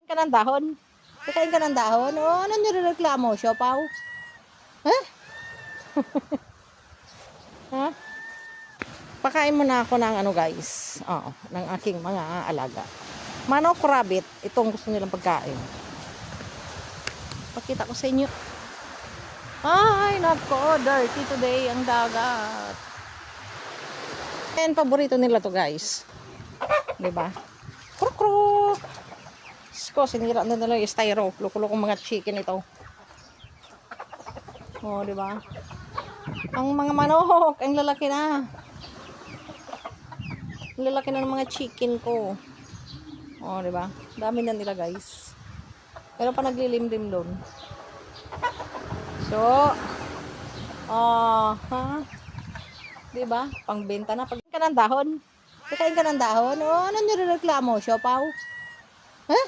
Ka ng dahon? Kakain ka ng dahon? O, ano nirereklamo? Siopaw? Ha? Ha? Pakain mo na ako ng ano guys. Oo, ng aking mga alaga. Manok, rabbit. Itong gusto nilang pagkain. Pakita ko sa inyo. Ay, nako, dirty today ang dagat. And paborito nila to guys. 'Di ba? Kruk kruk. Sko, sinira na nila yung styro. Loko-lokong mga chicken ito. Oh, 'di ba? Ang mga manok, ang lalaki na. Ang lalaki na ng mga chicken ko. Oh, 'di ba? Dami na nila, guys. Pero pa naglilimlim doon. So, ha? 'Di ba? Pangbenta na pag ka ng dahon. Kakain ka ng dahon. O, ano nirereklamo? Siopaw? Ha?